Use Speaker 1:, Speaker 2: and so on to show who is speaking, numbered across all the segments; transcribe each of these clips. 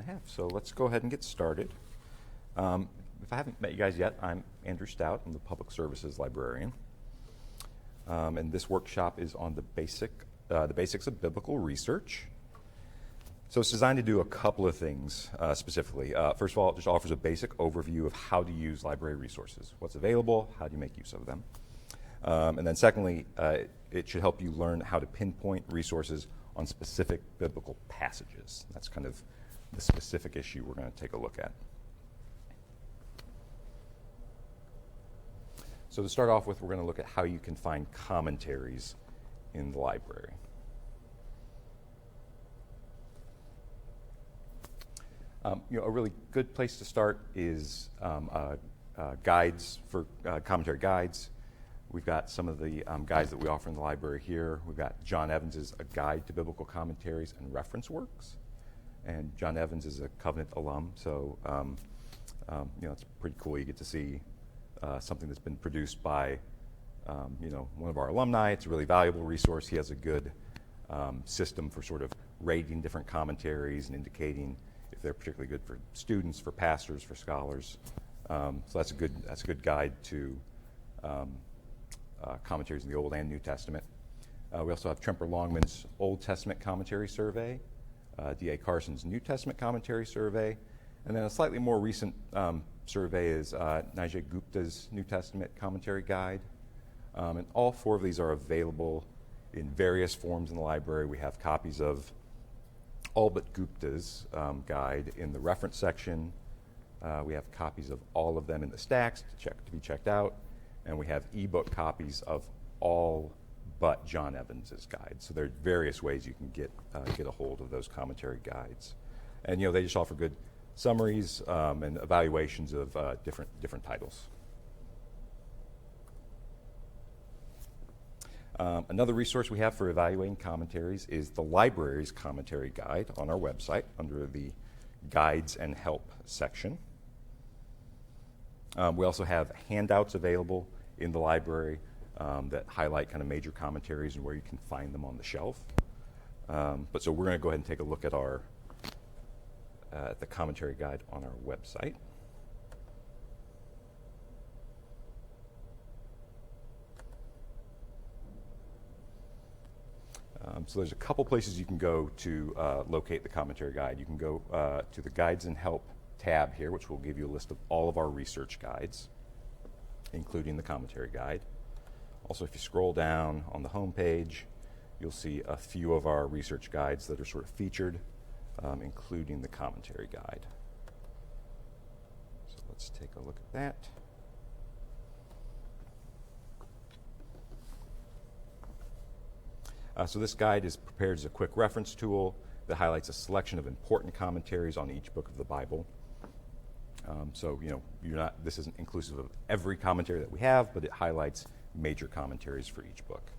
Speaker 1: have. So let's go ahead and get started. If I haven't met you guys yet, I'm Andrew Stout. I'm the Public Services Librarian. And this workshop is on the basics of biblical research. So it's designed to do a couple of things specifically. First of all, it just offers a basic overview of how to use library resources, what's available, how do you make use of them. And then secondly, it should help you learn how to pinpoint resources on specific biblical passages. That's kind of the specific issue we're going to take a look at. So to start off with, we're going to look at how you can find commentaries in the library. A really good place to start is guides for commentary guides. We've got some of the guides that we offer in the library here. We've got John Evans's A Guide to Biblical Commentaries and Reference Works. And John Evans is a Covenant alum, so it's pretty cool. You get to see something that's been produced by one of our alumni. It's a really valuable resource. He has a good system for sort of rating different commentaries and indicating if they're particularly good for students, for pastors, for scholars. So that's a good guide to commentaries in the Old and New Testament. We also have Tremper Longman's Old Testament Commentary Survey, D.A. Carson's New Testament Commentary Survey, and then a slightly more recent survey is Nijay Gupta's New Testament Commentary Guide. And all four of these are available in various forms in the library. We have copies of all but Gupta's guide in the reference section. We have copies of all of them in the stacks to be checked out. And we have ebook copies of all but John Evans's guide. So there are various ways you can get a hold of those commentary guides. And they just offer good summaries and evaluations of different titles. Another resource we have for evaluating commentaries is the library's commentary guide on our website under the Guides and Help section. We also have handouts available in the library that highlight kind of major commentaries and where you can find them on the shelf. So we're going to go ahead and take a look at the commentary guide on our website. So there's a couple places you can go to locate the commentary guide. You can go to the Guides and Help tab here, which will give you a list of all of our research guides, including the commentary guide. Also, if you scroll down on the home page, you'll see a few of our research guides that are sort of featured, including the commentary guide. So let's take a look at that. So this guide is prepared as a quick reference tool that highlights a selection of important commentaries on each book of the Bible. This isn't inclusive of every commentary that we have, but it highlights major commentaries for each book.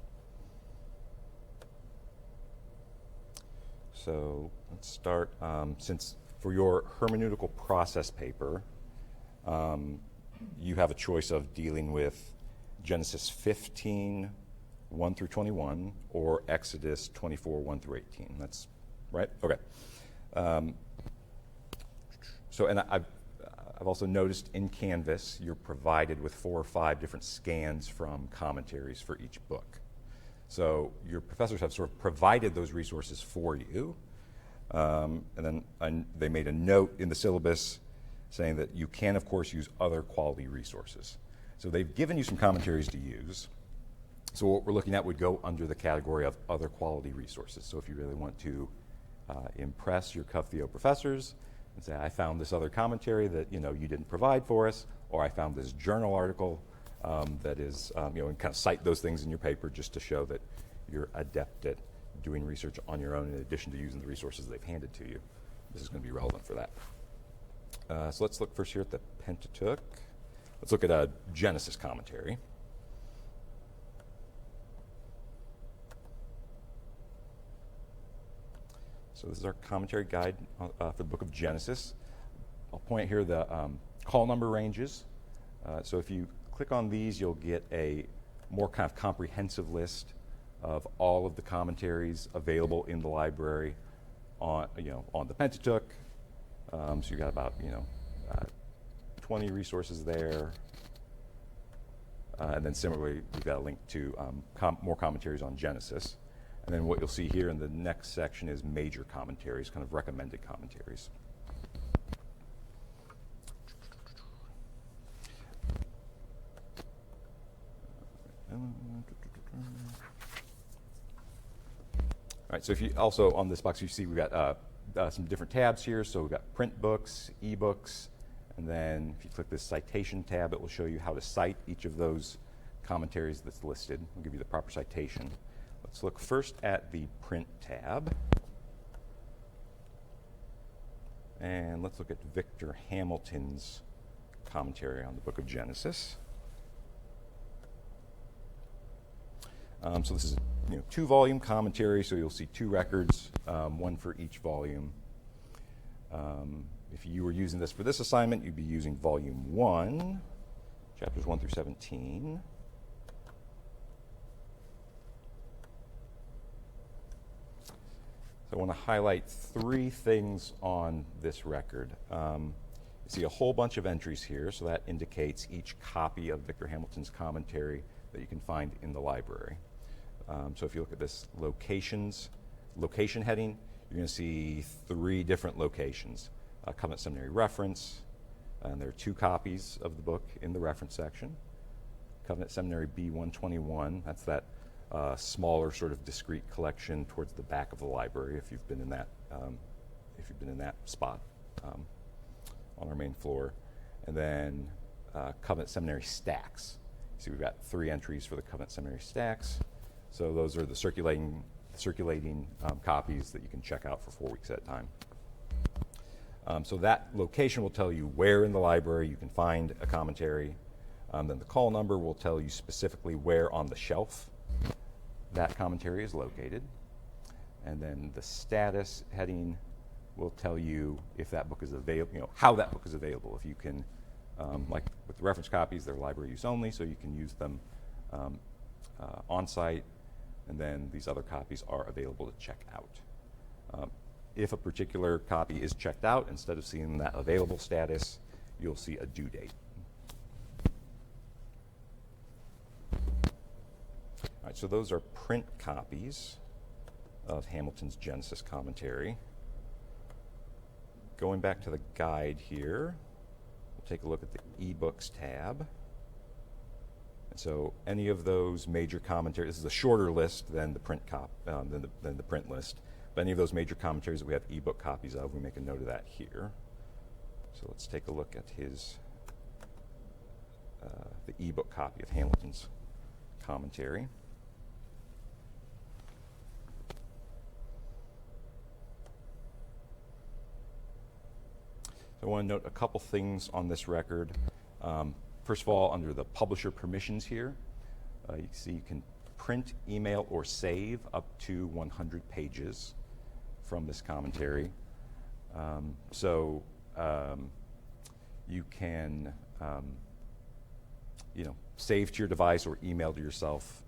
Speaker 1: So let's start. Since for your hermeneutical process paper, you have a choice of dealing with Genesis 15, 1 through 21, or Exodus 24, 1 through 18. That's right? Okay. I've also noticed in Canvas you're provided with 4 or 5 different scans from commentaries for each book. So your professors have sort of provided those resources for you. And then they made a note in the syllabus saying that you can, of course, use other quality resources. So they've given you some commentaries to use. So what we're looking at would go under the category of other quality resources. So if you really want to impress your CovTheo professors and say, I found this other commentary that you didn't provide for us, or I found this journal article that is, and kind of cite those things in your paper just to show that you're adept at doing research on your own in addition to using the resources they've handed to you. This is going to be relevant for that. So let's look first here at the Pentateuch. Let's look at a Genesis commentary. So this is our commentary guide for the book of Genesis. I'll point here the call number ranges. So if you click on these, you'll get a more kind of comprehensive list of all of the commentaries available in the library on the Pentateuch, So you've got about 20 resources there. And then similarly, we've got a link to more commentaries on Genesis. And then what you'll see here in the next section is major commentaries, kind of recommended commentaries. All right, so if you also on this box, you see we've got some different tabs here. So we've got print books, ebooks, and then if you click this citation tab, it will show you how to cite each of those commentaries that's listed. We'll give you the proper citation. Let's look first at the print tab. And let's look at Victor Hamilton's commentary on the book of Genesis. So this is a 2-volume commentary, so you'll see 2 records, one for each volume. If you were using this for this assignment, you'd be using volume 1, chapters 1 through 17. So I want to highlight 3 things on this record. You see a whole bunch of entries here, so that indicates each copy of Victor Hamilton's commentary that you can find in the library. So if you look at this location heading, you're going to see 3 different locations. Covenant Seminary reference, and there are 2 copies of the book in the reference section. Covenant Seminary B121, that's that smaller sort of discrete collection towards the back of the library if you've been in that spot on our main floor. And then Covenant Seminary stacks. See, we've got 3 entries for the Covenant Seminary stacks. So those are the circulating copies that you can check out for 4 weeks at a time. So that location will tell you where in the library you can find a commentary. Then the call number will tell you specifically where on the shelf that commentary is located. And then the status heading will tell you if that book is available, how that book is available. If you can, like with the reference copies, they're library use only, so you can use them on site. And then these other copies are available to check out. If a particular copy is checked out, instead of seeing that available status, you'll see a due date. All right, so those are print copies of Hamilton's Genesis commentary. Going back to the guide here, we'll take a look at the eBooks tab. And so any of those major commentaries, this is a shorter list than the print than the print list. But any of those major commentaries that we have ebook copies of, we make a note of that here. So let's take a look at the ebook copy of Hamilton's commentary. So I want to note a couple things on this record. First of all, under the publisher permissions here, you can see you can print, email, or save up to 100 pages from this commentary. You can save to your device or email to yourself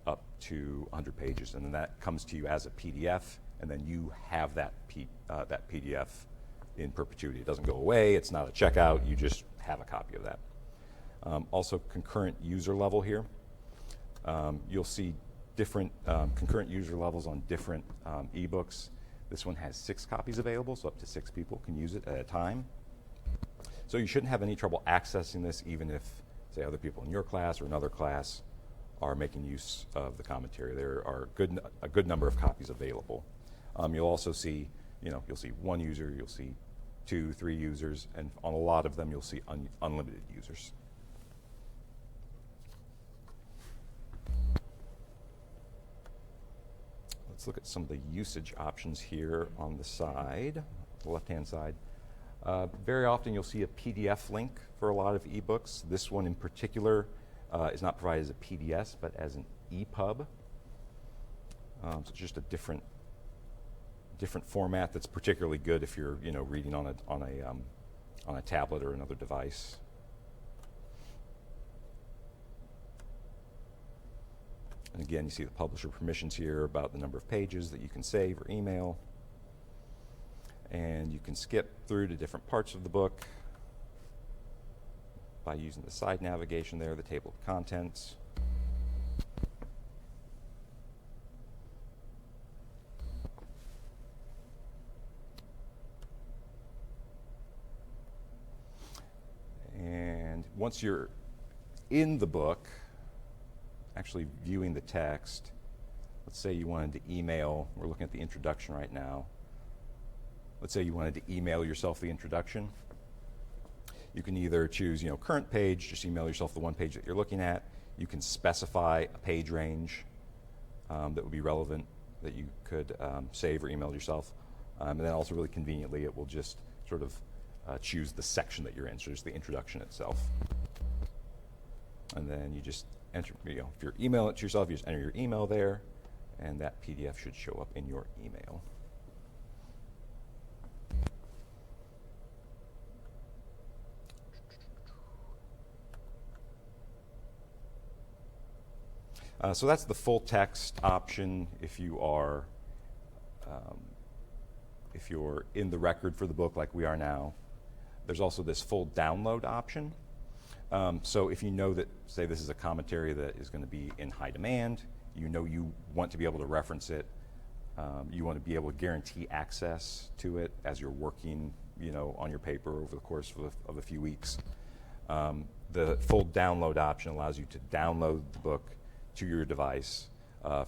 Speaker 1: up to 100 pages, and then that comes to you as a PDF, and then you have that PDF in perpetuity. It doesn't go away. It's not a checkout. You just have a copy of that. Also, concurrent user level here. You'll see different concurrent user levels on different ebooks. This one has 6 copies available, so up to 6 people can use it at a time. So you shouldn't have any trouble accessing this, even if, say, other people in your class or another class are making use of the commentary. There are a good number of copies available. You'll also see, you'll see 1 user, you'll see 2, 3 users, and on a lot of them you'll see unlimited users. Let's look at some of the usage options here on the side, the left-hand side. Very often you'll see a PDF link for a lot of ebooks. This one in particular is not provided as a PDF, but as an EPUB. So it's just a different format that's particularly good if you're reading on a tablet or another device. And again, you see the publisher permissions here about the number of pages that you can save or email. And you can skip through to different parts of the book by using the side navigation there, the table of contents. And once you're in the book, actually viewing the text, let's say you wanted to email, we're looking at the introduction right now. Let's say you wanted to email yourself the introduction. You can either choose, current page, just email yourself the one page that you're looking at. You can specify a page range that would be relevant that you could save or email yourself. And then also really conveniently, it will just sort of choose the section that you're in, so just the introduction itself. And then you just enter, if you're emailing it to yourself, you just enter your email there, and that PDF should show up in your email. So that's the full text option if you are, if you're in the record for the book like we are now. There's also this full download option. So if you know that, say this is a commentary that is going to be in high demand, you want to be able to reference it, you want to be able to guarantee access to it as you're working, on your paper over the course of a few weeks. The full download option allows you to download the book to your device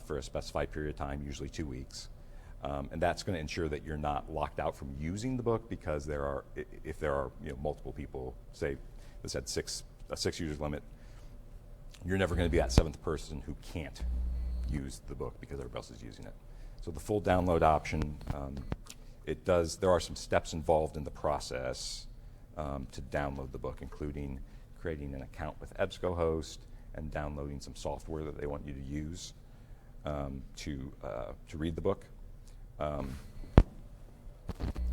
Speaker 1: for a specified period of time, usually 2 weeks. And that's going to ensure that you're not locked out from using the book, because if there are multiple people, say this had a 6 users limit, you're never going to be that seventh person who can't use the book because everybody else is using it. So the full download option, there are some steps involved in the process to download the book, including creating an account with EBSCOhost and downloading some software that they want you to use to read the book. And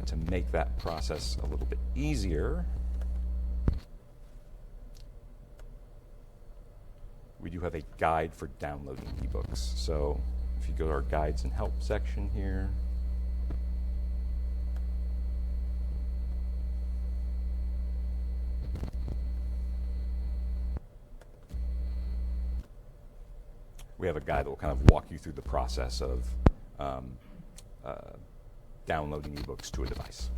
Speaker 1: to make that process a little bit easier, we do have a guide for downloading ebooks. So if you go to our guides and help section here, we have a guide that will kind of walk you through the process of downloading ebooks to a device.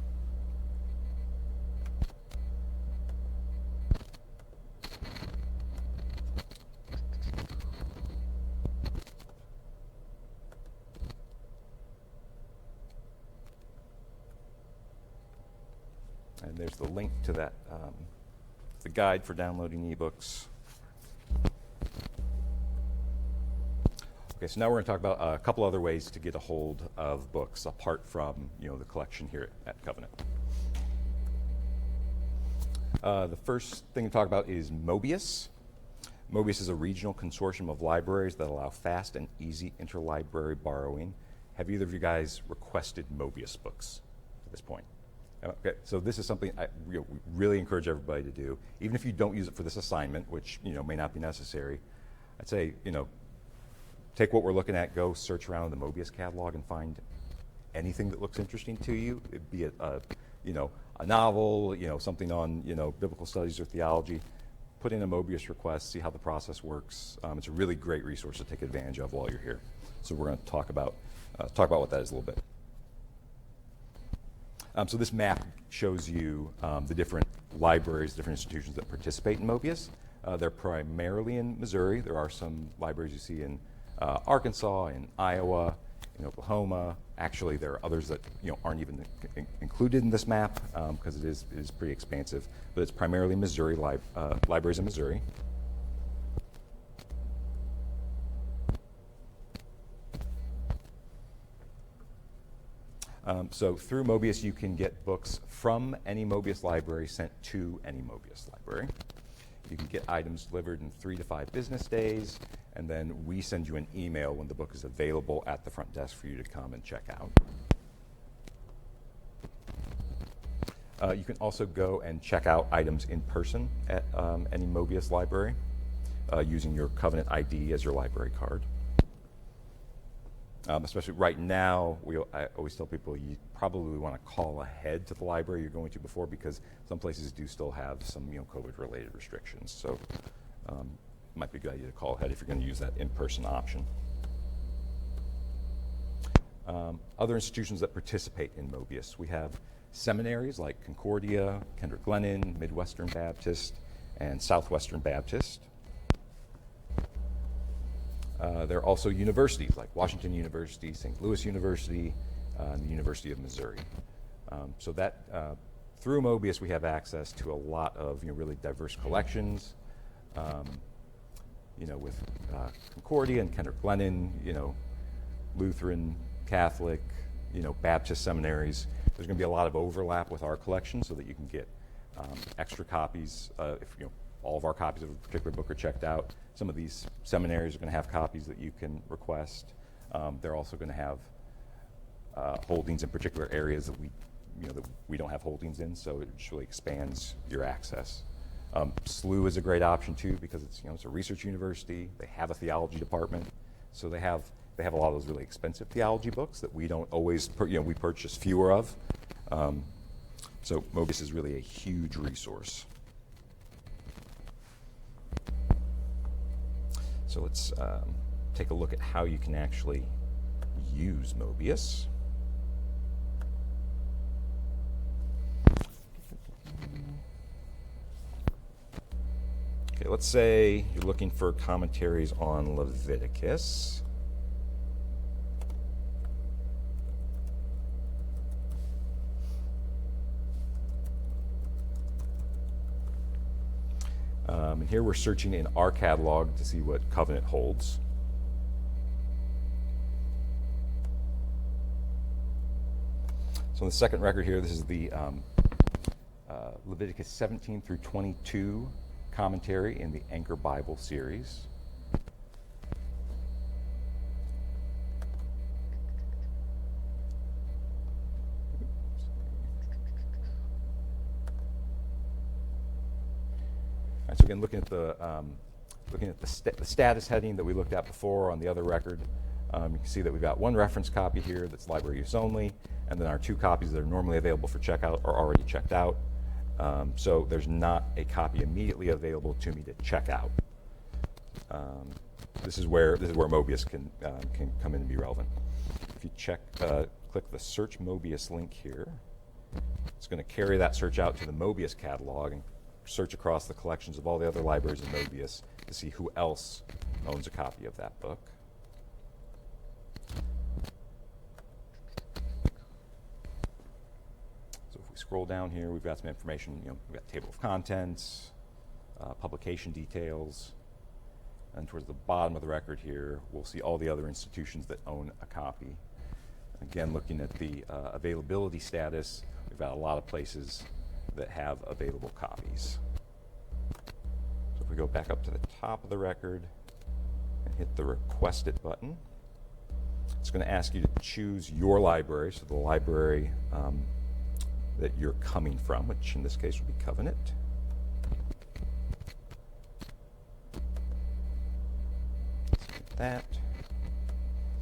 Speaker 1: And there's the link to that, the guide for downloading ebooks. Okay, so now we're going to talk about a couple other ways to get a hold of books apart from the collection here at Covenant. The first thing to talk about is MOBIUS. MOBIUS is a regional consortium of libraries that allow fast and easy interlibrary borrowing. Have either of you guys requested MOBIUS books at this point? Okay, so this is something we really encourage everybody to do, even if you don't use it for this assignment, which may not be necessary. I'd say take what we're looking at, go search around in the MOBIUS catalog and find anything that looks interesting to you, be it a novel, something on biblical studies or theology. Put in a MOBIUS request, see how the process works. It's a really great resource to take advantage of while you're here. So we're going to talk about what that is a little bit. So this map shows you the different libraries, different institutions that participate in MOBIUS. They're primarily in Missouri. There are some libraries you see in Arkansas, in Iowa, in Oklahoma. Actually, there are others that aren't even included in this map because it is pretty expansive. But it's primarily Missouri libraries in Missouri. So through MOBIUS, you can get books from any MOBIUS library sent to any MOBIUS library. You can get items delivered in 3 to 5 business days, and then we send you an email when the book is available at the front desk for you to come and check out. You can also go and check out items in person at any MOBIUS library using your Covenant ID as your library card. Especially right now, I always tell people you probably want to call ahead to the library you're going to before, because some places do still have some COVID-related restrictions. So it might be a good idea to call ahead if you're going to use that in-person option. Other institutions that participate in MOBIUS. We have seminaries like Concordia, Kendrick Glennon, Midwestern Baptist, and Southwestern Baptist. There are also universities like Washington University, St. Louis University, and the University of Missouri. So that through MOBIUS we have access to a lot of really diverse collections. With Concordia and Kendrick Glennon, Lutheran, Catholic, Baptist seminaries. There's going to be a lot of overlap with our collection, so that you can get extra copies if all of our copies of a particular book are checked out. Some of these seminaries are going to have copies that you can request. They're also going to have holdings in particular areas that we don't have holdings in, so it just really expands your access. SLU is a great option too, because it's a research university. They have a theology department, so they have a lot of those really expensive theology books that we don't always we purchase fewer of. So MOBIUS is really a huge resource. So let's take a look at how you can actually use MOBIUS. Okay, let's say you're looking for commentaries on Leviticus. And here we're searching in our catalog to see what covenant holds. So in the second record here, this is the Leviticus 17 through 22 commentary in the Anchor Bible series. So again, looking at the status heading that we looked at before on the other record, you can see that we've got one reference copy here that's library use only, and then our two copies that are normally available for checkout are already checked out. So there's not a copy immediately available to me to check out. This is where MOBIUS can come in and be relevant. If you click the Search MOBIUS link here, it's going to carry that search out to the MOBIUS catalog and search across the collections of all the other libraries in MOBIUS to see who else owns a copy of that book. So if we scroll down here, we've got some information. We've got table of contents, publication details, and towards the bottom of the record here, we'll see all the other institutions that own a copy. Again, looking at the availability status, we've got a lot of places that have available copies. So if we go back up to the top of the record and hit the Request It button, it's going to ask you to choose your library, so the library that you're coming from, which in this case would be Covenant. That.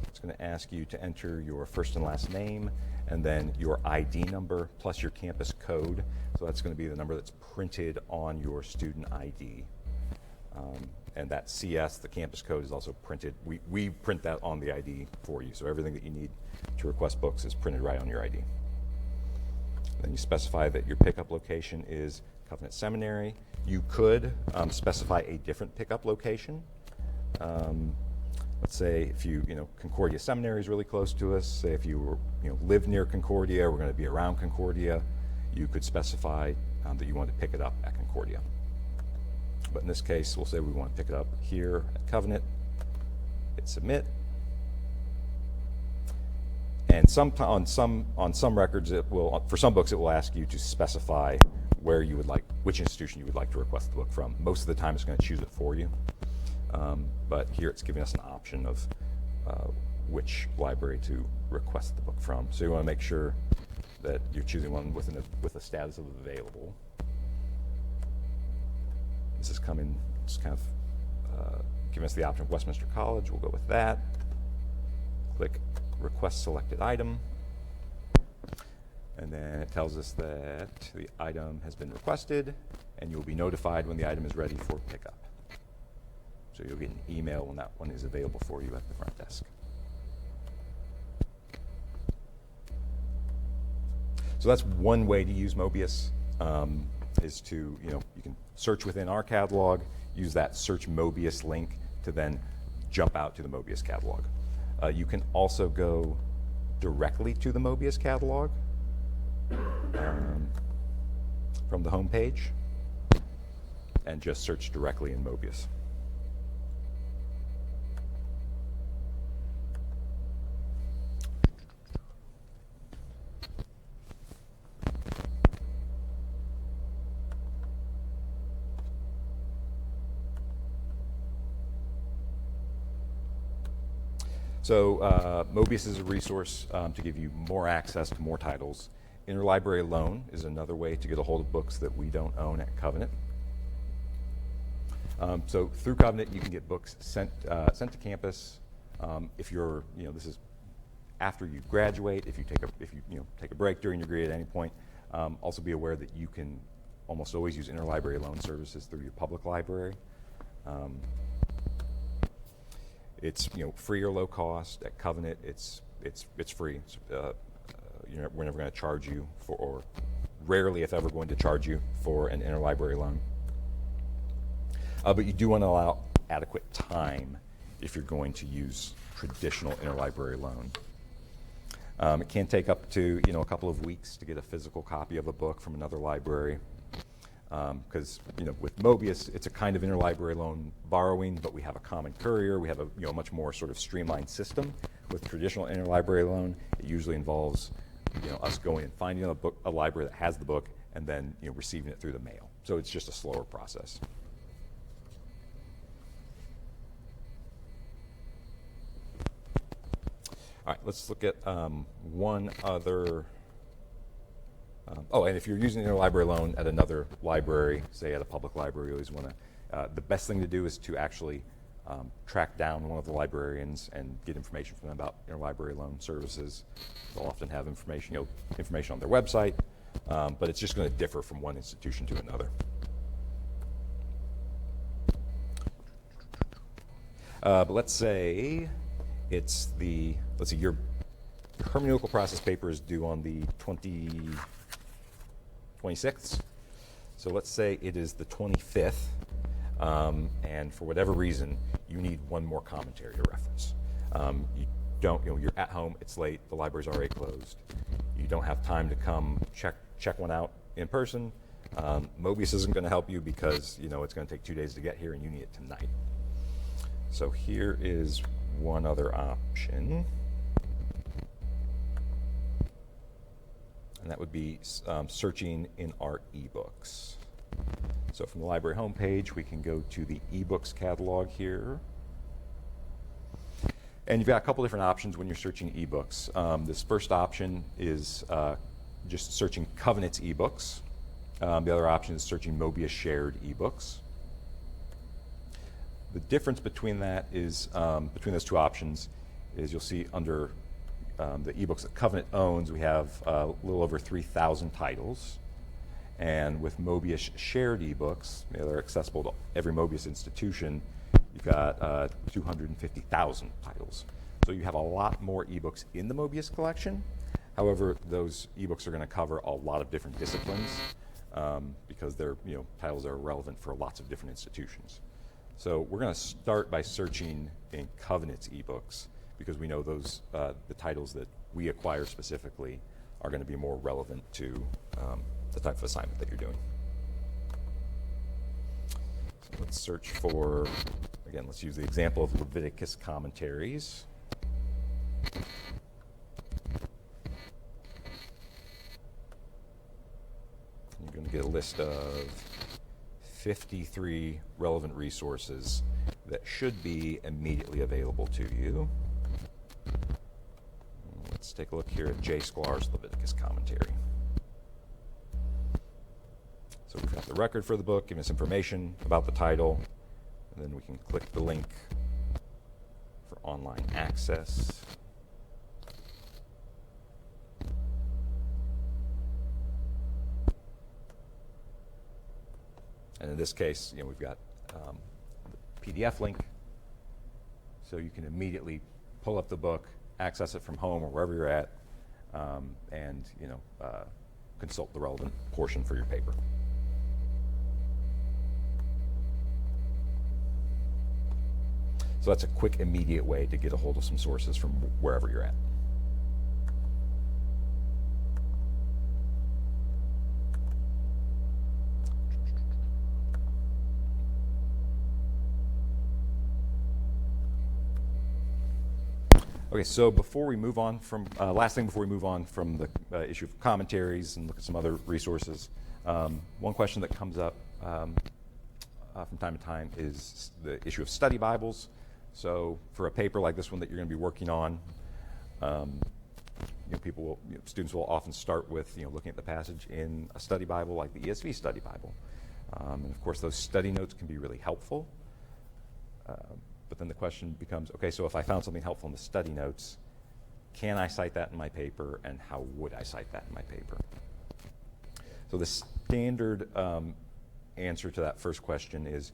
Speaker 1: It's going to ask you to enter your first and last name, and then your ID number plus your campus code. So that's going to be the number that's printed on your student ID. And that CS, the campus code, is also printed. We print that on the ID for you. So everything that you need to request books is printed right on your ID. Then you specify that your pickup location is Covenant Seminary. You could specify a different pickup location. Let's say if Concordia Seminary is really close to us. Say if you live near Concordia, we're going to be around Concordia, you could specify that you want to pick it up at Concordia. But in this case, we'll say we want to pick it up here at Covenant. Hit submit. And on some records, for some books, it will ask you to specify which institution you would like to request the book from. Most of the time, it's going to choose it for you. But here it's giving us an option of which library to request the book from. So you want to make sure that you're choosing one with a status of available. This is just kind of giving us the option of Westminster College. We'll go with that. Click Request Selected Item. And then it tells us that the item has been requested, and you'll be notified when the item is ready for pickup. So you'll get an email when that one is available for you at the front desk. So that's one way to use MOBIUS, is to, you can search within our catalog, use that Search MOBIUS link to then jump out to the MOBIUS catalog. You can also go directly to the MOBIUS catalog from the home page and just search directly in MOBIUS. So MOBIUS is a resource to give you more access to more titles. Interlibrary loan is another way to get a hold of books that we don't own at Covenant. So through Covenant, you can get books sent to campus. If you're, this is after you graduate. If you take a break during your degree at any point, also be aware that you can almost always use interlibrary loan services through your public library. It's free or low cost at Covenant. It's free. We're never going to charge you for, or rarely, if ever, going to charge you for an interlibrary loan. But you do want to allow adequate time if you're going to use traditional interlibrary loan. It can take up to a couple of weeks to get a physical copy of a book from another library. Because with MOBIUS, it's a kind of interlibrary loan borrowing, but we have a common courier. We have a much more sort of streamlined system. With traditional interlibrary loan, it usually involves us going and finding a library that has the book and then receiving it through the mail. So it's just a slower process. All right, let's look at one other. And if you're using interlibrary loan at another library, say at a public library, you always want to, the best thing to do is to actually track down one of the librarians and get information from them about interlibrary loan services. They'll often have information on their website, but it's just going to differ from one institution to another. But let's say your hermeneutical process paper is due on the 26th. So let's say it is the 25th, and for whatever reason, you need one more commentary to reference. You're at home, it's late, the library's already closed. You don't have time to come check one out in person. MOBIUS isn't going to help you because it's going to take 2 days to get here and you need it tonight. So here is one other option. And that would be searching in our ebooks. So from the library homepage, we can go to the ebooks catalog here. And you've got a couple different options when you're searching ebooks. This first option is just searching Covenant's ebooks. The other option is searching MOBIUS shared ebooks. The difference between that is, between those two options, is you'll see under the ebooks that Covenant owns, we have a little over 3,000 titles. And with MOBIUS shared ebooks, they're accessible to every MOBIUS institution, you've got 250,000 titles. So you have a lot more ebooks in the MOBIUS collection. However, those ebooks are going to cover a lot of different disciplines because they're titles that are relevant for lots of different institutions. So we're going to start by searching in Covenant's ebooks because we know those the titles that we acquire specifically are going to be more relevant to the type of assignment that you're doing. So let's search for, again, let's use the example of Leviticus commentaries. You're going to get a list of 53 relevant resources that should be immediately available to you. Let's take a look here at J. Sklar's Leviticus commentary. So we've got the record for the book, giving us information about the title, and then we can click the link for online access. And in this case, we've got the PDF link, so you can immediately pull up the book, access it from home or wherever you're at, and consult the relevant portion for your paper. So that's a quick, immediate way to get a hold of some sources from wherever you're at. Okay, so before we move on from, last thing before we move on from the issue of commentaries and look at some other resources, one question that comes up from time to time is the issue of study Bibles. So for a paper like this one that you're going to be working on, students will often start with looking at the passage in a study Bible like the ESV Study Bible. And of course, those study notes can be really helpful. But then the question becomes, okay, so if I found something helpful in the study notes, can I cite that in my paper, and how would I cite that in my paper? So the standard answer to that first question is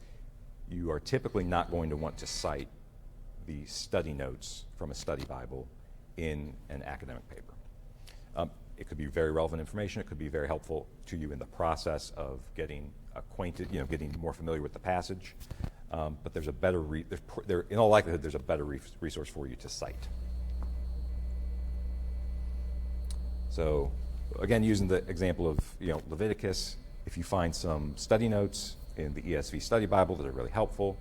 Speaker 1: you are typically not going to want to cite the study notes from a study Bible in an academic paper. It could be very relevant information. It could be very helpful to you in the process of getting acquainted, getting more familiar with the passage. But there's a better, in all likelihood, there's a better resource for you to cite. So, again, using the example of Leviticus, if you find some study notes in the ESV Study Bible that are really helpful,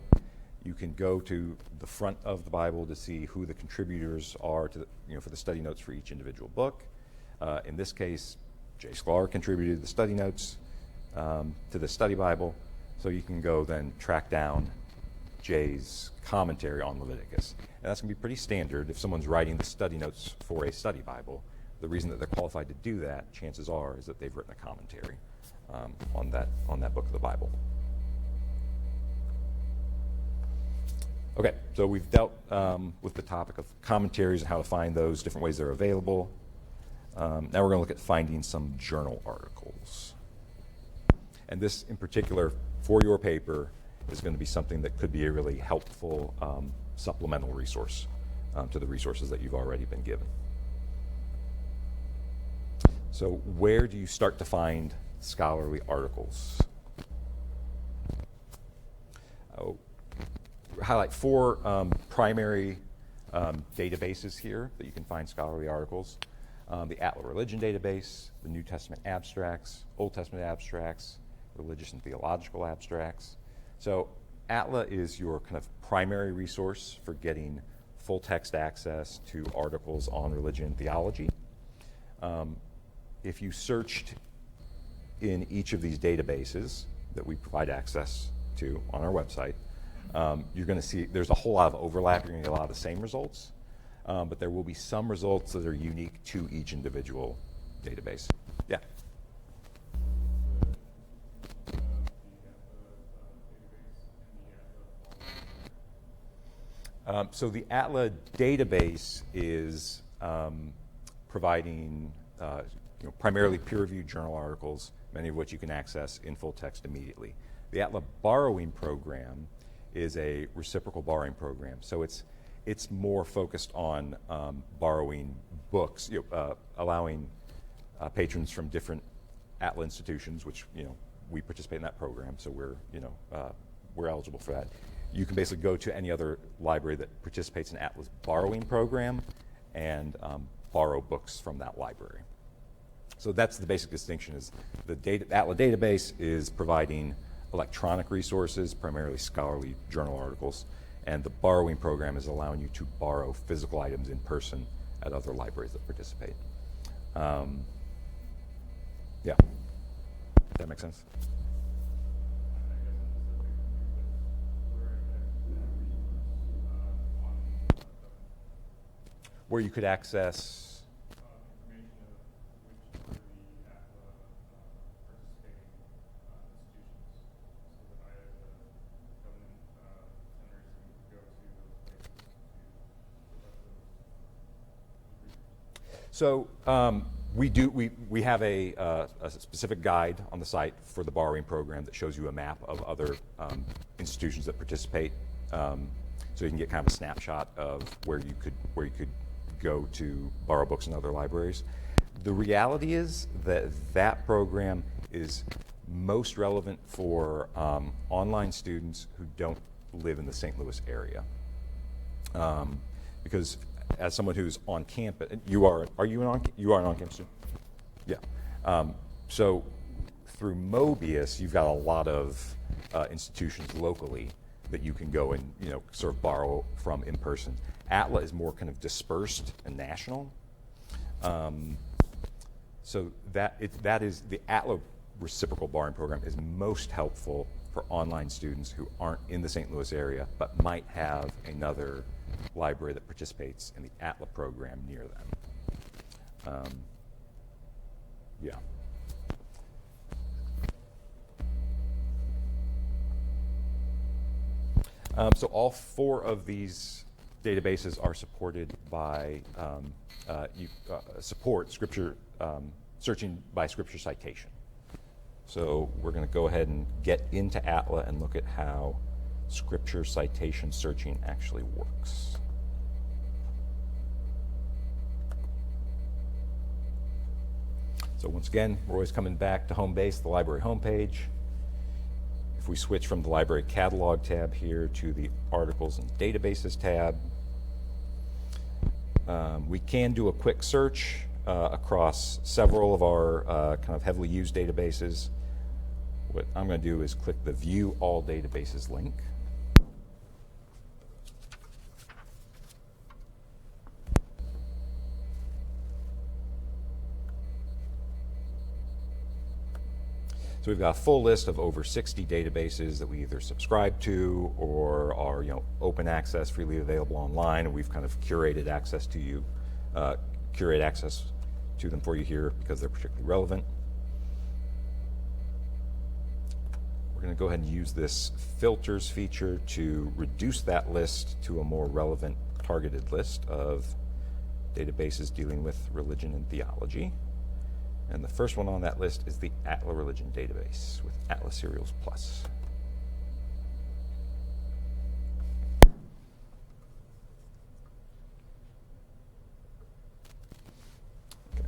Speaker 1: you can go to the front of the Bible to see who the contributors are to for the study notes for each individual book. In this case, J. Sklar contributed the study notes to the Study Bible, so you can go then track down Jay's commentary on Leviticus. And that's going to be pretty standard. If someone's writing the study notes for a study Bible, the reason that they're qualified to do that, chances are, is that they've written a commentary on that book of the Bible. Okay, so we've dealt with the topic of commentaries and how to find those, different ways they're available. Now we're going to look at finding some journal articles. And this, in particular, for your paper, is going to be something that could be a really helpful supplemental resource to the resources that you've already been given. So where do you start to find scholarly articles? I'll highlight four primary databases here that you can find scholarly articles. The Atla Religion Database, the New Testament Abstracts, Old Testament Abstracts, Religious and Theological Abstracts. So Atla is your kind of primary resource for getting full text access to articles on religion and theology. If you searched in each of these databases that we provide access to on our website, you're going to see there's a whole lot of overlap. You're going to get a lot of the same results, but there will be some results that are unique to each individual database. Yeah. So the Atla database is providing primarily peer-reviewed journal articles, many of which you can access in full text immediately. The Atla borrowing program is a reciprocal borrowing program, so it's more focused on borrowing books, allowing patrons from different Atla institutions, which we participate in that program, so we're eligible for that. You can basically go to any other library that participates in Atla's borrowing program and borrow books from that library. So that's the basic distinction, is the Atla database is providing electronic resources, primarily scholarly journal articles, and the borrowing program is allowing you to borrow physical items in person at other libraries that participate. Yeah, does that make sense? Where you could access
Speaker 2: information of which are the Atla participating institutions, so that I, as a government seminary student, could go to those places to look up those resources.
Speaker 1: So We have a specific guide on the site for the borrowing program that shows you a map of other institutions that participate, so you can get kind of a snapshot of where you could go to borrow books in other libraries. The reality is that that program is most relevant for online students who don't live in the St. Louis area, because as someone who's on campus, you are an on-campus student? Yeah. So through MOBIUS, you've got a lot of institutions locally that you can go and sort of borrow from in person. ATLA is more kind of dispersed and national. So that is the ATLA reciprocal borrowing program is most helpful for online students who aren't in the St. Louis area but might have another library that participates in the ATLA program near them. Yeah. So all 4 of these databases are supported by support scripture searching by scripture citation. So we're going to go ahead and get into ATLA and look at how scripture citation searching actually works. So once again, we're always coming back to home base, the library homepage. If we switch from the library catalog tab here to the articles and databases tab, we can do a quick search across several of our kind of heavily used databases. What I'm going to do is click the View All Databases link. So we've got a full list of over 60 databases that we either subscribe to or are open access, freely available online, and we've kind of curated access to you, curate access to them for you here because they're particularly relevant. We're going to go ahead and use this filters feature to reduce that list to a more relevant targeted list of databases dealing with religion and theology. And the first one on that list is the ATLA Religion Database with ATLA Serials Plus. Okay.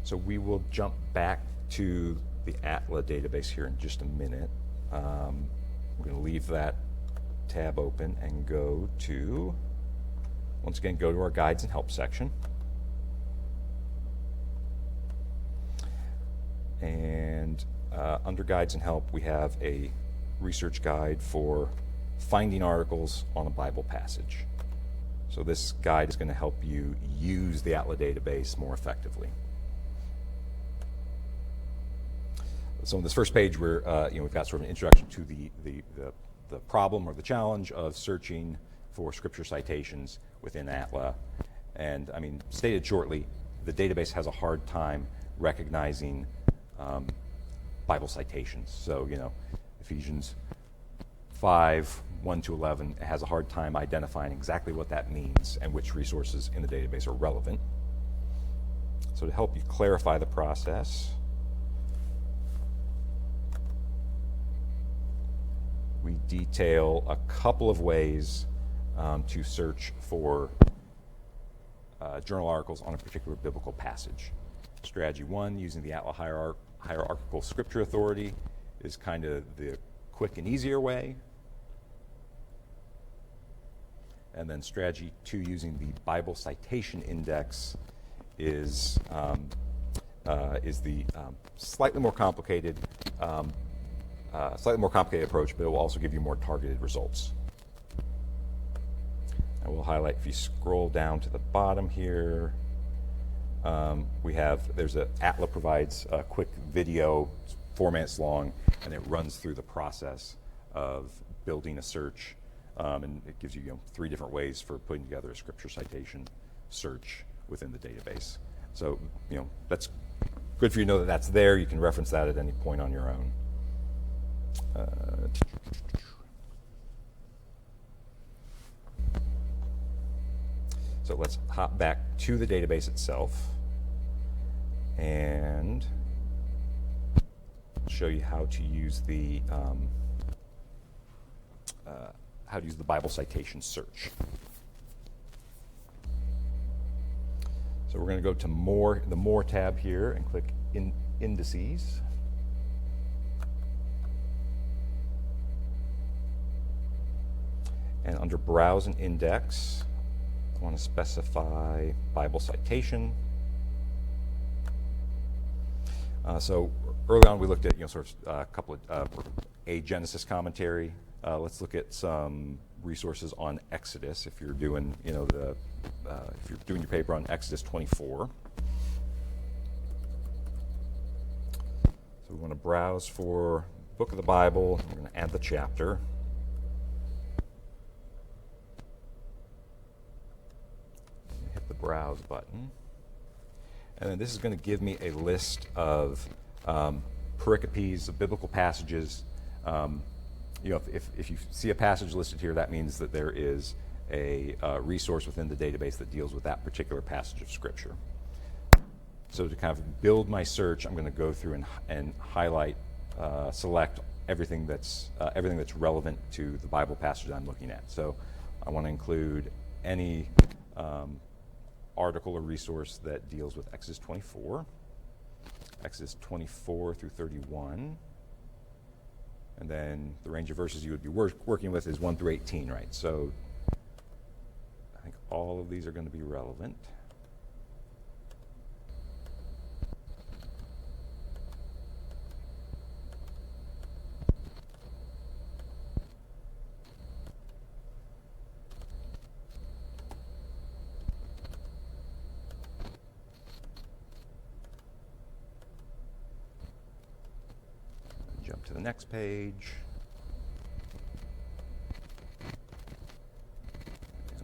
Speaker 1: So we will jump back to the ATLA database here in just a minute. We're going to leave that tab open and go to, once again, go to our guides and help section. And under guides and help, we have a research guide for finding articles on a Bible passage. So this guide is going to help you use the ATLA database more effectively. So on this first page, we've got sort of an introduction to the problem or the challenge of searching for scripture citations within ATLA. And I mean, stated shortly, the database has a hard time recognizing Bible citations. So, Ephesians 5, 1 to 11, it has a hard time identifying exactly what that means and which resources in the database are relevant. So to help you clarify the process, we detail a couple of ways to search for journal articles on a particular biblical passage. Strategy 1, using the ATLA Hierarchical Scripture Authority, is kind of the quick and easier way. And then strategy 2, using the Bible Citation Index, is the slightly more complicated approach, but it will also give you more targeted results. I will highlight, if you scroll down to the bottom here, ATLA provides a quick video, 4 minutes long, and it runs through the process of building a search, and it gives you 3 different ways for putting together a scripture citation search within the database. So, that's good for you to know that that's there. You can reference that at any point on your own. So let's hop back to the database itself. and show you how to use the Bible citation search. So we're going to go to the More tab here and click Indices. And under Browse and Index, I want to specify Bible citation. So early on, we looked at sort of a couple of a Genesis commentary. Let's look at some resources on Exodus if you're doing if you're doing your paper on Exodus 24. So we want to browse for book of the Bible. We're going to add the chapter. Hit the browse button. And then this is going to give me a list of pericopes, of biblical passages. If you see a passage listed here, that means that there is a resource within the database that deals with that particular passage of Scripture. So to kind of build my search, I'm going to go through and highlight, select everything that's relevant to the Bible passage I'm looking at. So I want to include any article or resource that deals with Exodus 24 through 31. And then the range of verses you would be working with is 1 through 18, right? So I think all of these are going to be relevant. Jump to the next page. I'm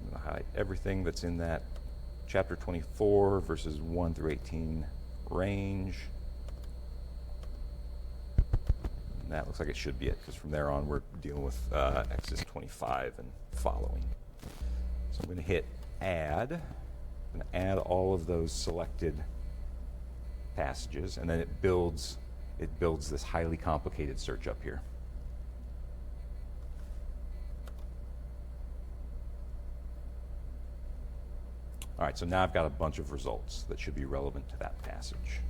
Speaker 1: going to highlight everything that's in that chapter 24, verses 1 through 18 range. And that looks like it should be it, because from there on we're dealing with Exodus 25 and following. So I'm going to hit Add. I'm going to add all of those selected passages, and then it builds this highly complicated search up here. All right, so now I've got a bunch of results that should be relevant to that passage.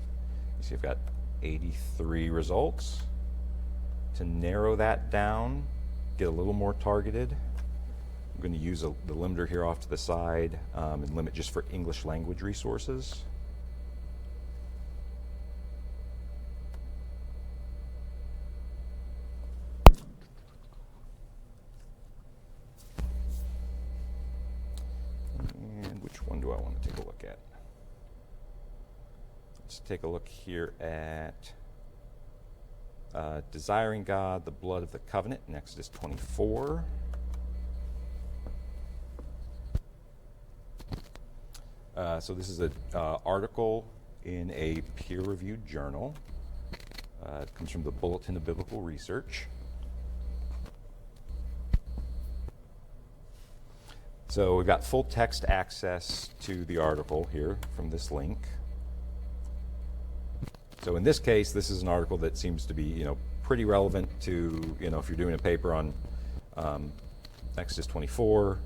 Speaker 1: You see I've got 83 results. To narrow that down, get a little more targeted, I'm going to use the limiter here off to the side and limit just for English language resources. One do I want to take a look at? Let's take a look here at Desiring God, the Blood of the Covenant in Exodus 24. So this is an article in a peer-reviewed journal. It comes from the Bulletin of Biblical Research. So we've got full text access to the article here from this link. So in this case, this is an article that seems to be, pretty relevant to, if you're doing a paper on Exodus 24,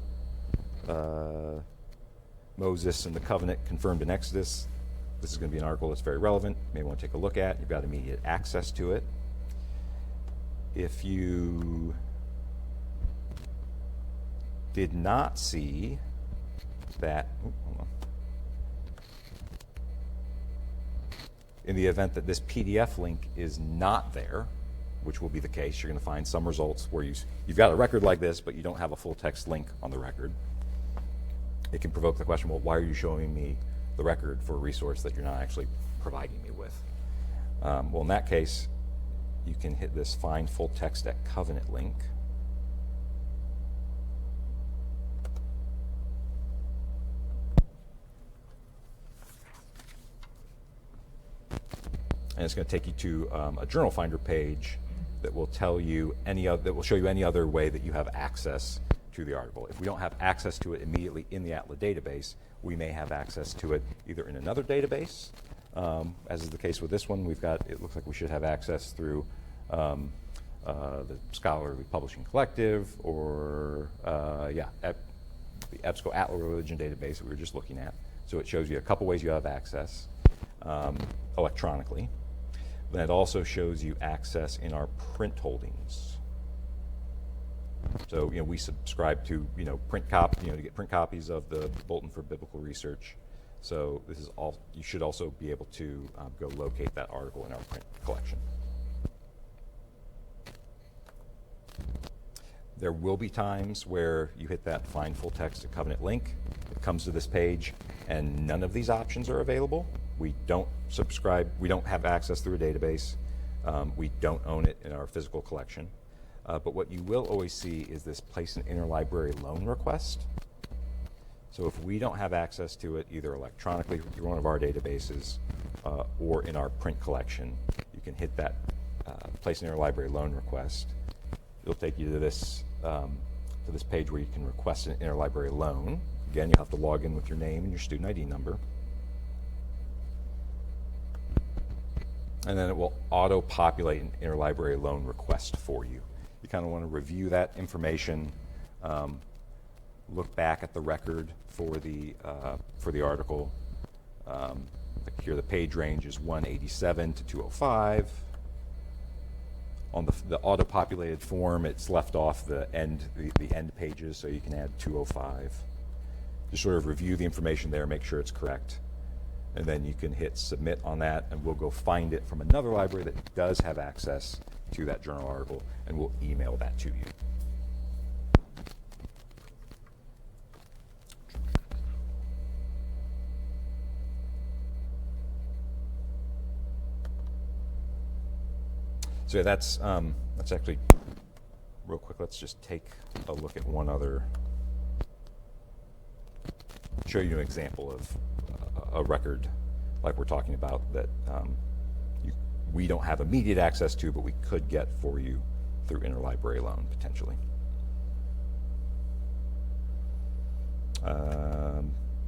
Speaker 1: Moses and the covenant confirmed in Exodus. This is going to be an article that's very relevant. You may want to take a look at. You've got immediate access to it. If you did not see that, hold on. In the event that this PDF link is not there, which will be the case, you're going to find some results where you've got a record like this, but you don't have a full text link on the record. It can provoke the question, well, why are you showing me the record for a resource that you're not actually providing me with? Well, in that case, you can hit this Find Full Text at Covenant link. And it's going to take you to a Journal Finder page that will tell you that will show you any other way that you have access to the article. If we don't have access to it immediately in the ATLA database, we may have access to it either in another database As is the case with this one, it looks like we should have access through the Scholarly Publishing Collective or, the EBSCO Atlas Religion Database that we were just looking at. So it shows you a couple ways you have access electronically. Then it also shows you access in our print holdings. So, we subscribe to, to get print copies of the Bulletin for Biblical Research. So this is all, you should also be able to go locate that article in our print collection. There will be times where you hit that Find Full Text to Covenant link. It comes to this page, and none of these options are available. We don't subscribe. We don't have access through a database. We don't own it in our physical collection. But what you will always see is this place an interlibrary loan request. So if we don't have access to it, either electronically through one of our databases or in our print collection, you can hit that place an interlibrary loan request. It'll take you to this page where you can request an interlibrary loan. Again, you'll have to log in with your name and your student ID number. And then it will auto-populate an interlibrary loan request for you. You kind of want to review that information, look back at the record for the article. Like here, the page range is 187 to 205. On the auto-populated form, it's left off the end pages, so you can add 205. Just sort of review the information there, make sure it's correct, and then you can hit submit on that, and we'll go find it from another library that does have access to that journal article, and we'll email that to you. So that's actually, real quick, let's just take a look at one other, show you an example of a record like we're talking about that we don't have immediate access to, but we could get for you through interlibrary loan, potentially.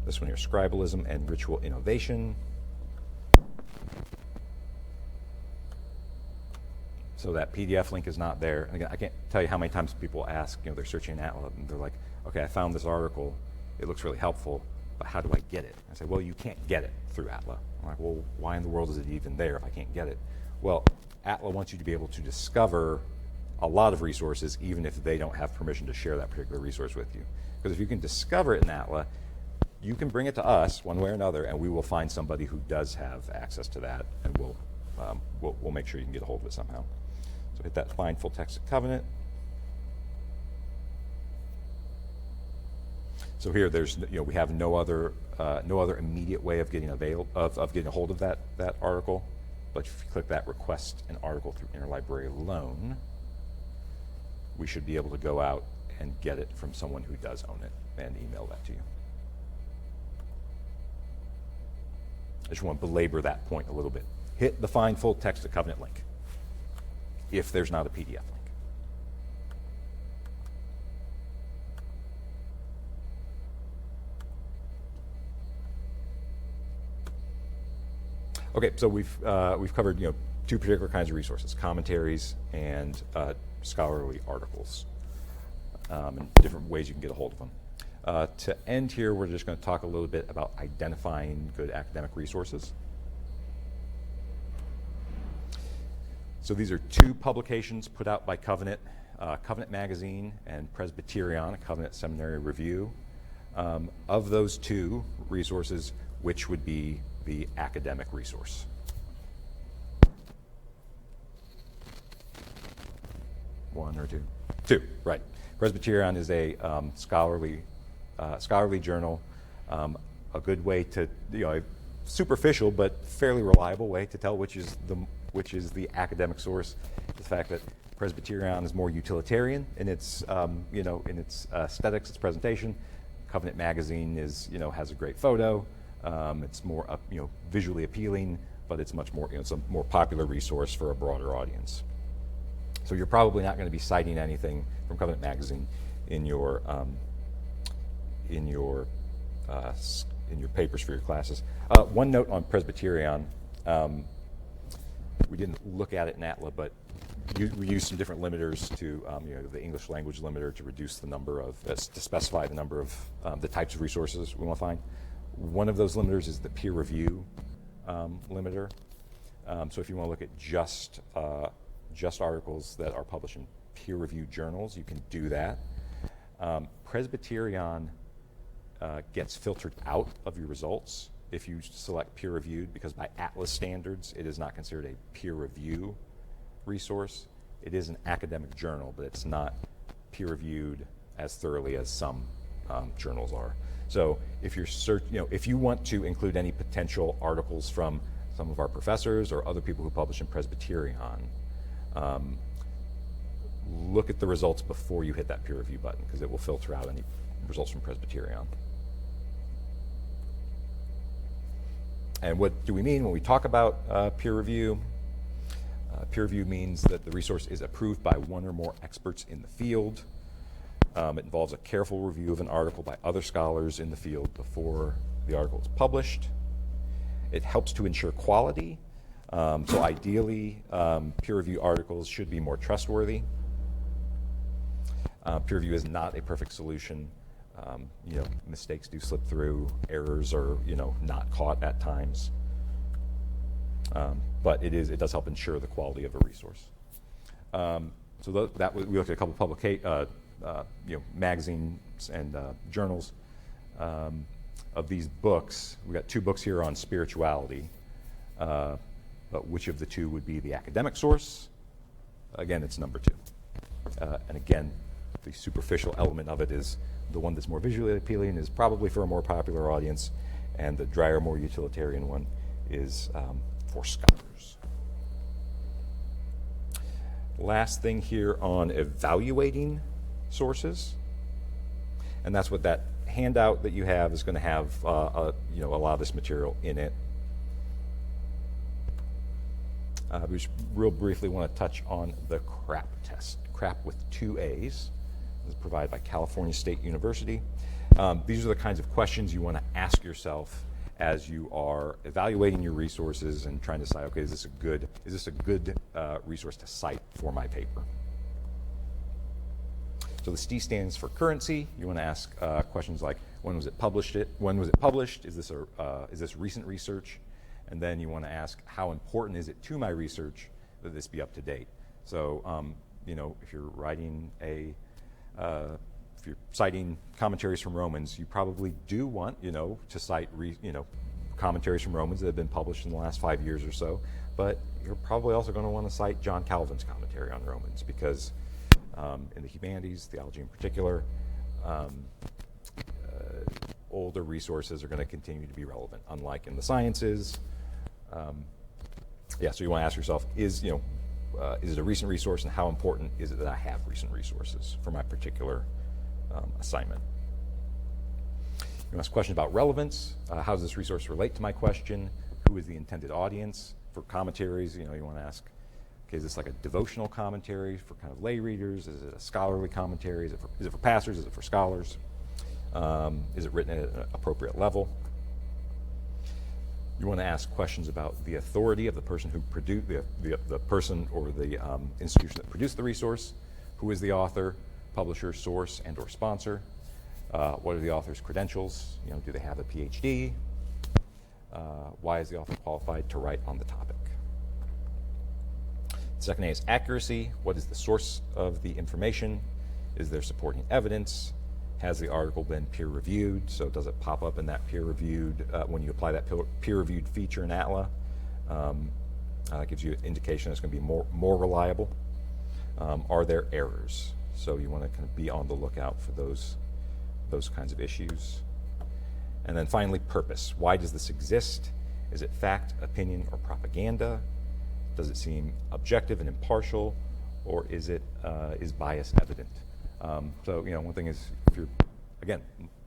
Speaker 1: This one here, Scribalism and Ritual Innovation. So that PDF link is not there. And again, I can't tell you how many times people ask, they're searching in Atlas, and they're like, okay, I found this article. It looks really helpful, but how do I get it? I say, well, you can't get it through Atlas. I'm like, well, why in the world is it even there if I can't get it? Well, Atlas wants you to be able to discover a lot of resources, even if they don't have permission to share that particular resource with you. Because if you can discover it in Atlas, you can bring it to us one way or another, and we will find somebody who does have access to that, and we'll make sure you can get a hold of it somehow. So hit that Find Full Text to Covenant. So here, we have no other immediate way of getting getting a hold of that article. But if you click that Request an Article through Interlibrary Loan, we should be able to go out and get it from someone who does own it and email that to you. I just want to belabor that point a little bit. Hit the Find Full Text to Covenant link if there's not a PDF link. Okay, so we've covered two particular kinds of resources: commentaries and scholarly articles, and different ways you can get a hold of them. To end here, we're just going to talk a little bit about identifying good academic resources. So these are two publications put out by Covenant, Covenant Magazine and Presbyterion, a Covenant Seminary Review. Of those two resources, which would be the academic resource? One or two? Two, right. Presbyterion is a scholarly journal, a good way to, a superficial but fairly reliable way to tell which is the academic source. The fact that Presbyterion is more utilitarian in its aesthetics, its presentation. Covenant Magazine has a great photo. It's more visually appealing, but it's much more it's a more popular resource for a broader audience. So you're probably not going to be citing anything from Covenant Magazine in your papers for your classes. One note on Presbyterion: We didn't look at it in ATLA, but we used some different limiters to, the English language limiter to reduce the number of, to specify the number of the types of resources we want to find. One of those limiters is the peer review limiter. So if you want to look at just articles that are published in peer-reviewed journals, you can do that. Presbyterion gets filtered out of your results if you select peer-reviewed, because by ATLAS standards, it is not considered a peer review resource. It is an academic journal, but it's not peer-reviewed as thoroughly as some journals are. So if you're if you want to include any potential articles from some of our professors or other people who publish in Presbyterion, look at the results before you hit that peer review button, because it will filter out any results from Presbyterion. And what do we mean when we talk about peer review? Peer review means that the resource is approved by one or more experts in the field. It involves a careful review of an article by other scholars in the field before the article is published. It helps to ensure quality. So ideally, peer review articles should be more trustworthy. Peer review is not a perfect solution. Mistakes do slip through, errors are, not caught at times. But it does help ensure the quality of a resource. We looked at a couple magazines and journals of these books. We got 2 books here on spirituality, but which of the 2 would be the academic source? Again, it's number 2. And again, the superficial element of it is the one that's more visually appealing is probably for a more popular audience, and the drier, more utilitarian one is for scholars. Last thing here on evaluating sources, and that's what that handout that you have is going to have a lot of this material in it. We just real briefly want to touch on the CRAAP test. CRAAP with 2 A's. This is provided by California State University. These are the kinds of questions you want to ask yourself as you are evaluating your resources and trying to decide, okay, is this a good resource to cite for my paper? So the C stands for currency. You want to ask questions like, when was it published? Is this recent research? And then you want to ask, how important is it to my research that this be up to date? So, if you're writing if you're citing commentaries from Romans, you probably do want, to cite, commentaries from Romans that have been published in the last 5 years or so. But you're probably also going to want to cite John Calvin's commentary on Romans, because in the humanities, theology in particular, older resources are going to continue to be relevant, unlike in the sciences. So you want to ask yourself, is it a recent resource, and how important is it that I have recent resources for my particular assignment? You ask a question about relevance. How does this resource relate to my question? Who is the intended audience? For commentaries, you want to ask, okay, is this like a devotional commentary for kind of lay readers? Is it a scholarly commentary? Is it for pastors? Is it for scholars? Is it written at an appropriate level? You want to ask questions about the authority of the person who produced the person or the institution that produced the resource. Who is the author, publisher, source, and/or sponsor? What are the author's credentials? Do they have a PhD? Why is the author qualified to write on the topic? Second A is accuracy. What is the source of the information? Is there supporting evidence? Has the article been peer-reviewed? So does it pop up in that peer-reviewed, when you apply that peer-reviewed feature in ATLA? It gives you an indication it's going to be more reliable. Are there errors? So you want to kind of be on the lookout for those kinds of issues. And then finally, purpose. Why does this exist? Is it fact, opinion, or propaganda? Does it seem objective and impartial, or is bias evident? One thing is, if you're, again,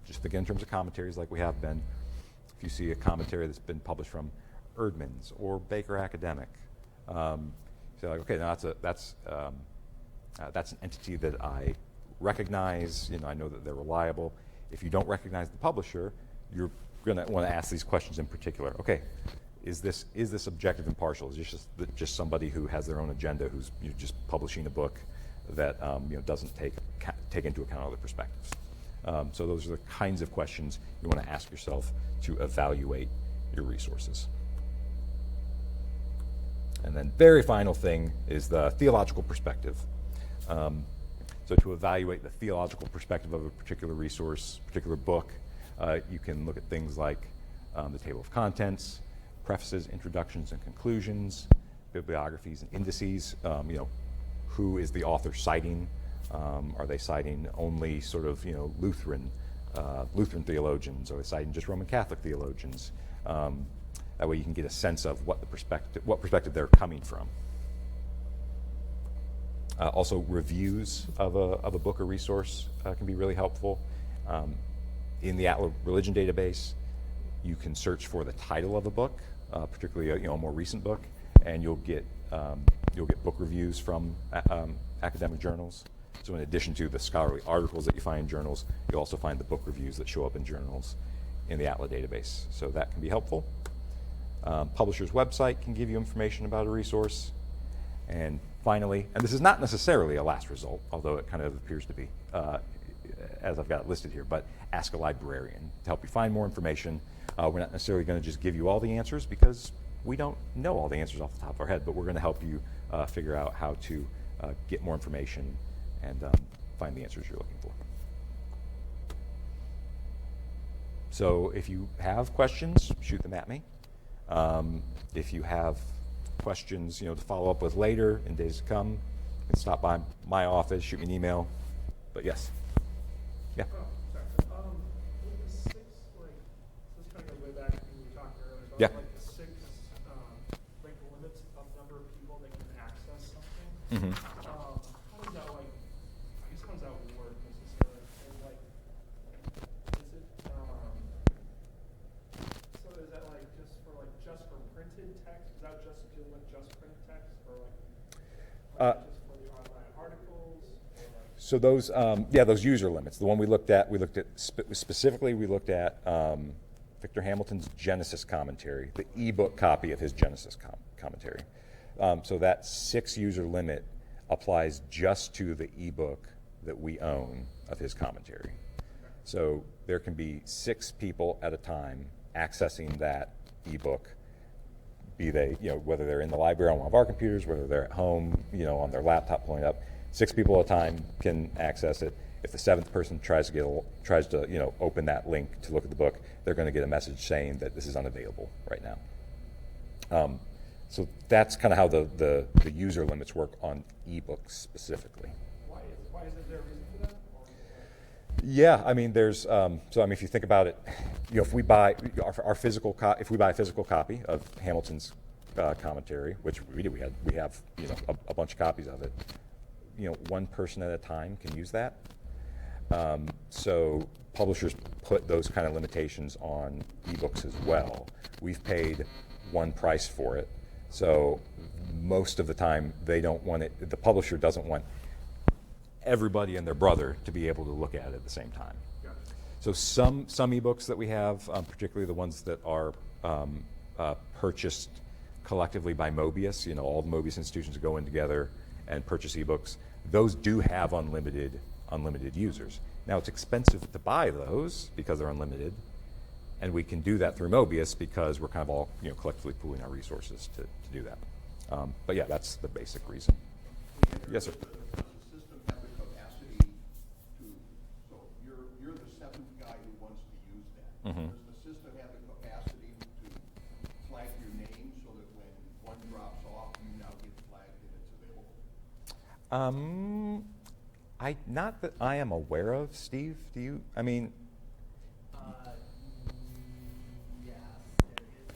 Speaker 1: just think in terms of commentaries like we have been, if you see a commentary that's been published from Erdman's or Baker Academic, so like, okay, now that's an entity that I recognize, I know that they're reliable. If you don't recognize the publisher, you're going to want to ask these questions in particular. Okay, is this objective and impartial? Is this just somebody who has their own agenda, who's just publishing a book that doesn't take into account other perspectives? So those are the kinds of questions you want to ask yourself to evaluate your resources. And then very final thing is the theological perspective. So to evaluate the theological perspective of a particular resource, particular book, you can look at things like the table of contents, prefaces, introductions, and conclusions, bibliographies and indices. Who is the author citing? Are they citing only sort of Lutheran theologians? Are they citing just Roman Catholic theologians? That way you can get a sense of what perspective they're coming from. Also, reviews of a book or resource can be really helpful. In the Atlas Religion database, you can search for the title of a book, particularly a more recent book, and you'll get book reviews from academic journals. So in addition to the scholarly articles that you find in journals, you'll also find the book reviews that show up in journals in the Atlas database. So that can be helpful. Publisher's website can give you information about a resource. And finally, and this is not necessarily a last result, although it kind of appears to be, as I've got it listed here, but ask a librarian to help you find more information. We're not necessarily going to just give you all the answers because we don't know all the answers off the top of our head, but we're going to help you figure out how to get more information and find the answers you're looking for. So if you have questions, shoot them at me. If you have questions, to follow up with later in days to come, you can stop by my office, shoot me an email. But yes. Yeah.
Speaker 2: Oh, sorry. With the six, let's kind of go way back to when we talked earlier about
Speaker 1: Yeah.
Speaker 2: the six, limits of number of people that can access something.
Speaker 1: Mm-hmm.
Speaker 2: How does that how does that work necessarily? And is it, so is that just for printed text? Is that just dealing with just printed text, or just for the online articles?
Speaker 1: So those user limits, the one we looked at specifically Victor Hamilton's Genesis commentary, the ebook copy of his Genesis commentary. So that 6 user limit applies just to the ebook that we own of his commentary. So there can be 6 people at a time accessing that ebook, be they, whether they're in the library on one of our computers, whether they're at home, on their laptop pulling up. 6 people at a time can access it. If the 7th person tries to open that link to look at the book, they're going to get a message saying that this is unavailable right now. So that's kind of how the user limits work on ebooks specifically.
Speaker 2: Why is there a reason for that?
Speaker 1: Yeah, I mean, there's if you think about it, if we buy a physical copy of Hamilton's commentary, which we do, we have a bunch of copies of it. One person at a time can use that. So publishers put those kind of limitations on ebooks as well. We've paid one price for it, so most of the time they don't want it. The publisher doesn't want everybody and their brother to be able to look at it at the same time.
Speaker 2: Gotcha.
Speaker 1: So some ebooks that we have, particularly the ones that are purchased collectively by MOBIUS, all the MOBIUS institutions go in together and purchase ebooks. Those do have unlimited users. Now it's expensive to buy those because they're unlimited, and we can do that through MOBIUS because we're kind of all collectively pooling our resources to do that. But yeah, that's the basic reason. Yes, sir.
Speaker 3: Does the system have the capacity to? So you're the 7th guy who wants to use that.
Speaker 1: Mm-hmm.
Speaker 3: Does the system have the capacity to flag your name so that when one drops off, you now get flagged and it's available?
Speaker 1: Not that I am aware of. Steve, do you? I mean.
Speaker 4: Yes, there is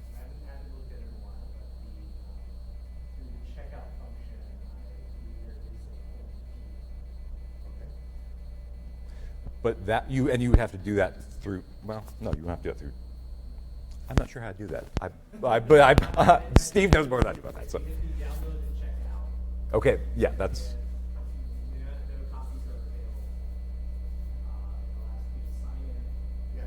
Speaker 4: I haven't looked at it in a while, but through the checkout function, I believe there is a
Speaker 3: Okay.
Speaker 1: But that you would have to do that through. Well, no, you don't have to do it through. I'm not sure how to do that. Steve knows more than I do about that. So.
Speaker 4: It can be downloaded and checked out.
Speaker 1: Okay, yeah, that's.
Speaker 4: No copies are available. It'll ask you to sign in.
Speaker 3: Yeah.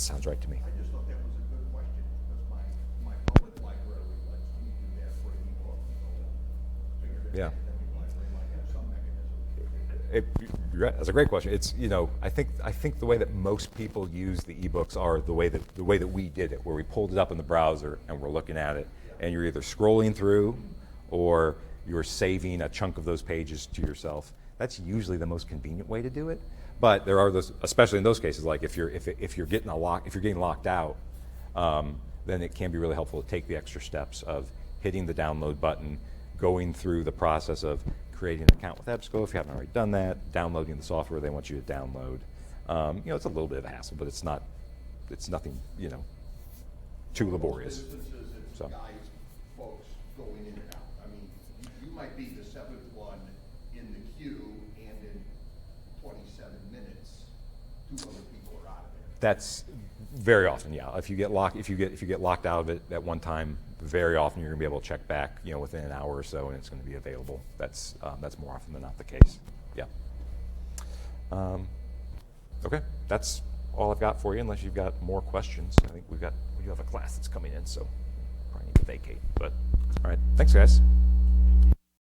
Speaker 1: sounds right to me.
Speaker 3: I just thought that was a good question, because my public library lets me do that for an ebook, so figured that
Speaker 1: Yeah.
Speaker 3: the academic library might have some mechanism.
Speaker 1: You're right. That's a great question. It's, I think the way that most people use the ebooks are the way that we did it, where we pulled it up in the browser and we're looking at it, and you're either scrolling through or you're saving a chunk of those pages to yourself. That's usually the most convenient way to do it. But there are those, especially in those cases, like if you're getting locked out, then it can be really helpful to take the extra steps of hitting the download button, going through the process of creating an account with EBSCO if you haven't already done that, downloading the software they want you to download. It's a little bit of a hassle, but it's nothing, too laborious.
Speaker 3: Instances and
Speaker 1: So.
Speaker 3: guys, folks going in and out. I mean, you might be the seventh one in the queue, and in 27 minutes, 2 other people are out of there.
Speaker 1: That's very often, yeah. If you get locked out of it at one time, very often you're going to be able to check back, within an hour or so, and it's going to be available. That's more often than not the case. Yeah. Okay, that's all I've got for you. Unless you've got more questions, I think we do have a class that's coming in, so probably need to vacate. But all right, thanks, guys.